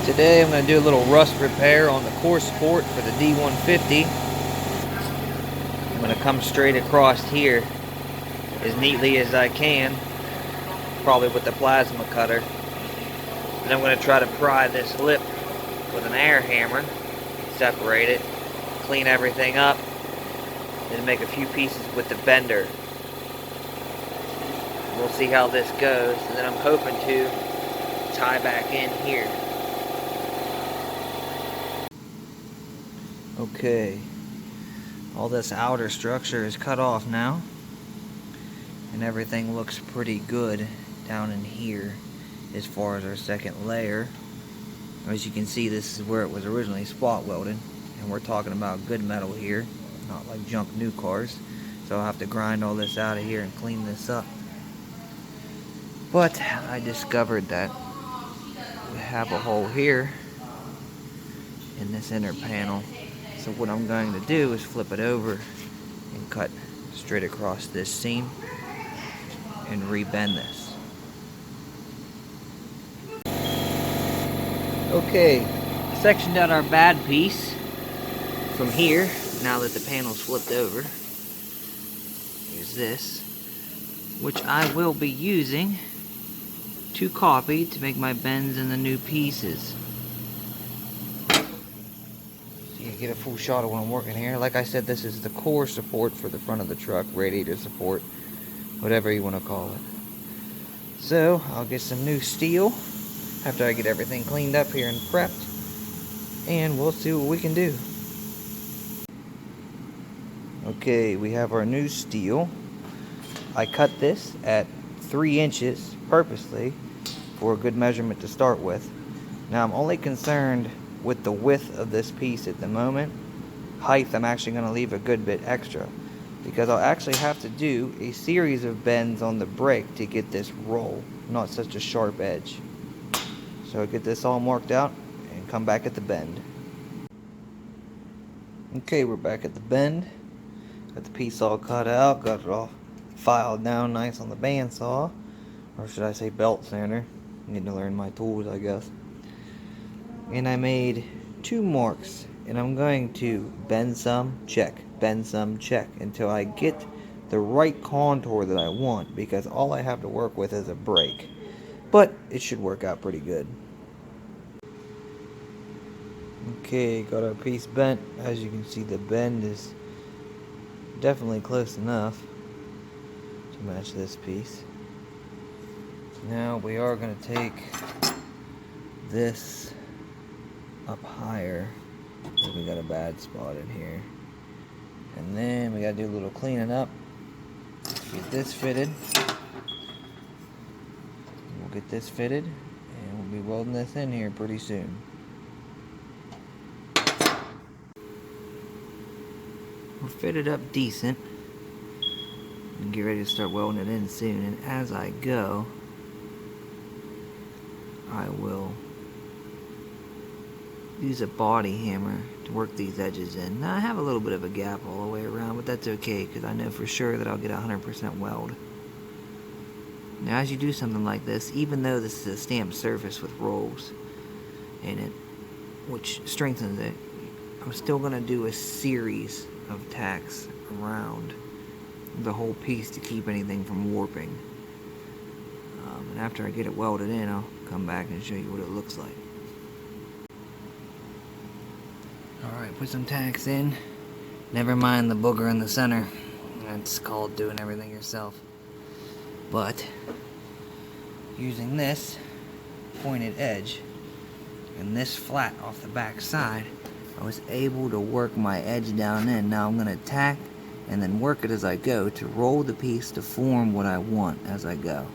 Today I'm going to do a little rust repair on the core support for the d150. I'm going to come straight across here as neatly as I can, probably with the plasma cutter. And I'm going to try to pry this lip with an air hammer, separate it, clean everything up, and make a few pieces with the bender. We'll see how this goes, and then I'm hoping to tie back in here. Okay, all this outer structure is cut off now, and everything looks pretty good down in here as far as our second layer. As you can see, this is where it was originally spot welded, and we're talking about good metal here, not like junk new cars. So I'll have to grind all this out of here and clean this up. But I discovered that we have a hole here in this inner panel. So what I'm going to do is flip it over and cut straight across this seam and rebend this. Okay, sectioned out our bad piece from here. Now that the panel's flipped over, here's this, which I will be using to copy to make my bends in the new pieces. So you get a full shot of what I'm working here. Like I said, this is the core support for the front of the truck, radiator support, whatever you want to call it. So I'll get some new steel after I get everything cleaned up here and prepped, and we'll see what we can do. Okay, we have our new steel. I cut this at 3 inches purposely for a good measurement to start with. Now I'm only concerned with the width of this piece at the moment. Height, I'm actually going to leave a good bit extra, because I'll actually have to do a series of bends on the brake to get this roll, not such a sharp edge. So I'll get this all marked out and come back at the bend. Okay, we're back at the bend. Got the piece all cut out, got it all filed down nice on the bandsaw, or should I say belt sander. Need to learn my tools, I guess. And I made 2 marks, and I'm going to bend some, check, bend some, check, until I get the right contour that I want, because all I have to work with is a brake. But it should work out pretty good. Okay, got our piece bent. As you can see, the bend is definitely close enough to match this piece. Now we are going to take this up higher, because we got a bad spot in here. And then we got to do a little cleaning up to get this fitted. We'll get this fitted, and we'll be welding this in here pretty soon. We're fitted up decent and get ready to start welding it in soon. And as I go, I will use a body hammer to work these edges in. Now I have a little bit of a gap all the way around, but that's okay, because I know for sure that I'll get 100% weld. Now as you do something like this, even though this is a stamped surface with rolls in it, which strengthens it, I'm still going to do a series of tacks around the whole piece to keep anything from warping. And after I get it welded in, I'll come back and show you what it looks like. Alright, put some tacks in. Never mind the booger in the center. That's called doing everything yourself. But using this pointed edge and this flat off the back side, I was able to work my edge down in. Now I'm going to tack and then work it as I go to roll the piece to form what I want as I go.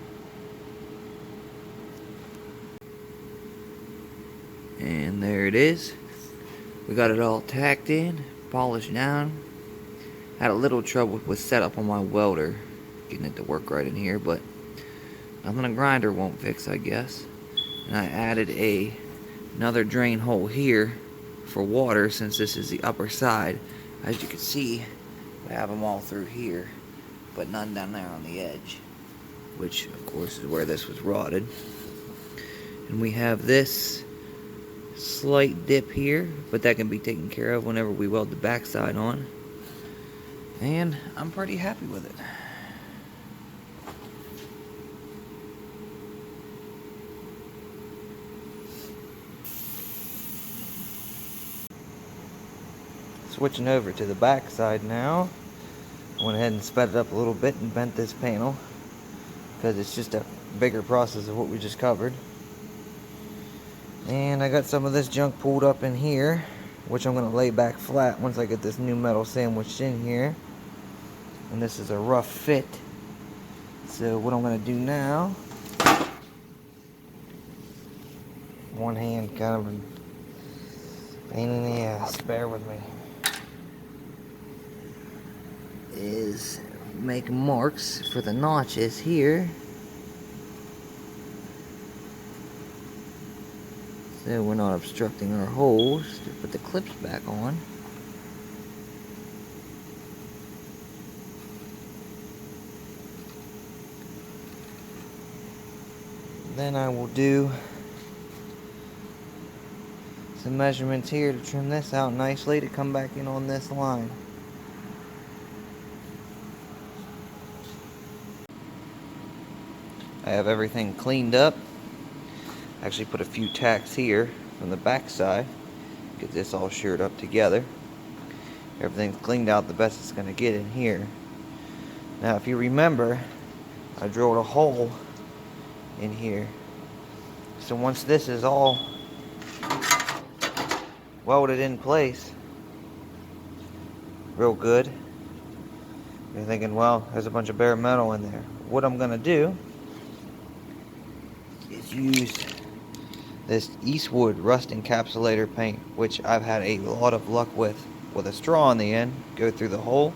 And there it is. We got it all tacked in, polished down. Had a little trouble with setup on my welder, getting it to work right in here, but nothing a grinder won't fix, I guess. And I added another drain hole here for water, since this is the upper side. As you can see, I have them all through here, but none down there on the edge, which of course is where this was rotted. And we have this slight dip here, but that can be taken care of whenever we weld the backside on. And I'm pretty happy with it. Switching over to the back side now. I went ahead and sped it up a little bit and bent this panel because it's just a bigger process of what we just covered. And I got some of this junk pulled up in here, which I'm going to lay back flat once I get this new metal sandwiched in here. And this is a rough fit. So what I'm going to do now, one hand kind of a pain in the ass, bear with me, is make marks for the notches here. So we're not obstructing our holes to put the clips back on. Then I will do some measurements here to trim this out nicely to come back in on this line. I have everything cleaned up. Actually put a few tacks here from the back side. Get this all sheared up together. Everything's cleaned out the best it's going to get in here. Now if you remember, I drilled a hole in here. So once this is all welded in place real good, you're thinking, well, there's a bunch of bare metal in there. What I'm going to do is use this Eastwood rust encapsulator paint, which I've had a lot of luck with a straw on the end. Go through the hole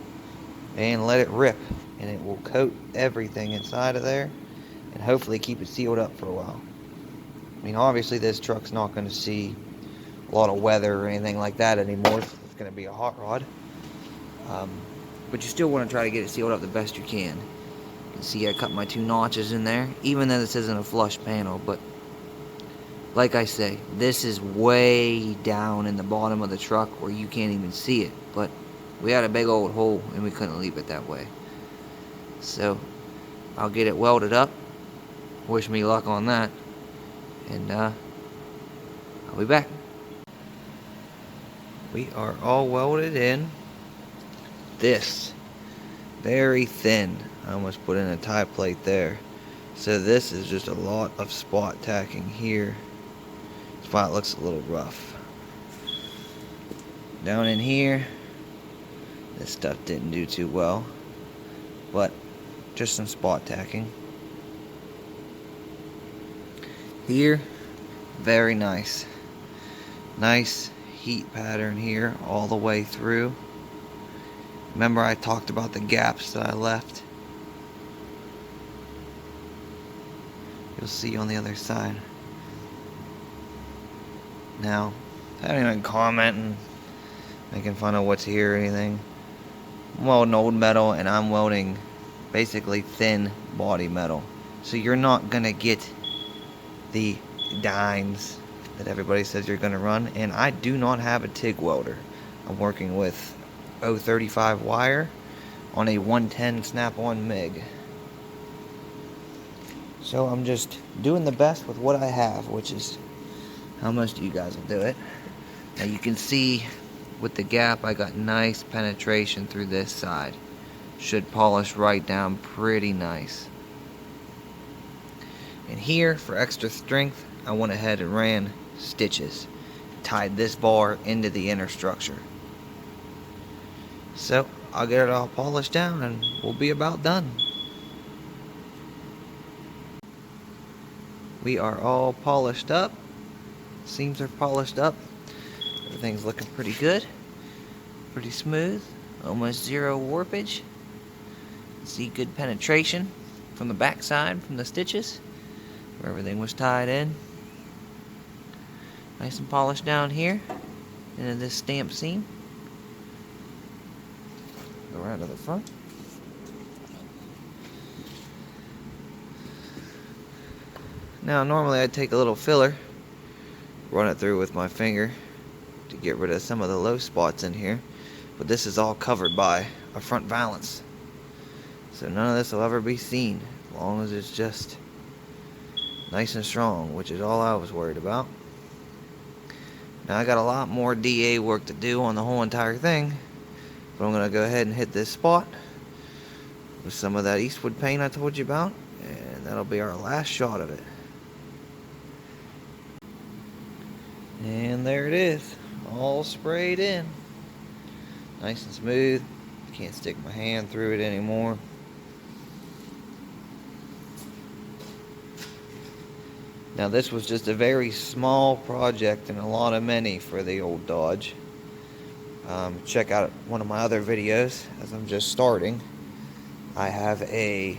and let it rip, and it will coat everything inside of there and hopefully keep it sealed up for a while. I mean, obviously this truck's not going to see a lot of weather or anything like that anymore. It's going to be a hot rod, but you still want to try to get it sealed up the best you can. You can see I cut my 2 notches in there, even though this isn't a flush panel. But like I say, this is way down in the bottom of the truck where you can't even see it. But we had a big old hole and we couldn't leave it that way. So I'll get it welded up. Wish me luck on that. And I'll be back. We are all welded in. This, very thin. I almost put in a tie plate there. So this is just a lot of spot tacking here. That's why it looks a little rough. Down in here, this stuff didn't do too well, but just some spot tacking. Here, very nice. Nice heat pattern here all the way through. Remember I talked about the gaps that I left? You'll see on the other side. Now, I don't even comment and making fun of what's here or anything. I'm welding old metal and I'm welding basically thin body metal. So you're not gonna get the dimes that everybody says you're gonna run. And I do not have a TIG welder. I'm working with 035 wire on a 110 snap-on MIG. So I'm just doing the best with what I have, which is how most of you guys will do it. Now you can see with the gap I got nice penetration through this side. Should polish right down pretty nice. And here, for extra strength, I went ahead and ran stitches. Tied this bar into the inner structure. So I'll get it all polished down and we'll be about done. We are all polished up. Seams are polished up. Everything's looking pretty good. Pretty smooth. Almost zero warpage. See good penetration from the back side, from the stitches, where everything was tied in. Nice and polished down here into this stamp seam. Go around to the front. Now normally I'd take a little filler run it through with my finger to get rid of some of the low spots in here. But this is all covered by a front valance, so none of this will ever be seen as long as it's just nice and strong, which is all I was worried about. Now I got a lot more DA work to do on the whole entire thing, but I'm going to go ahead and hit this spot with some of that Eastwood paint I told you about, and that'll be our last shot of it. And there it is, all sprayed in. Nice and smooth. Can't stick my hand through it anymore. Now this was just a very small project and a lot of money for the old Dodge. Check out one of my other videos as I'm just starting. I have a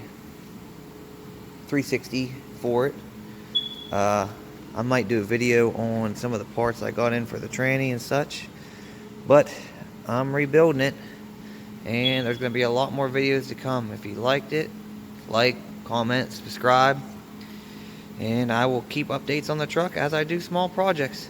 360 for it. I might do a video on some of the parts I got in for the tranny and such, but I'm rebuilding it, and there's going to be a lot more videos to come. If you liked it, like, comment, subscribe, and I will keep updates on the truck as I do small projects.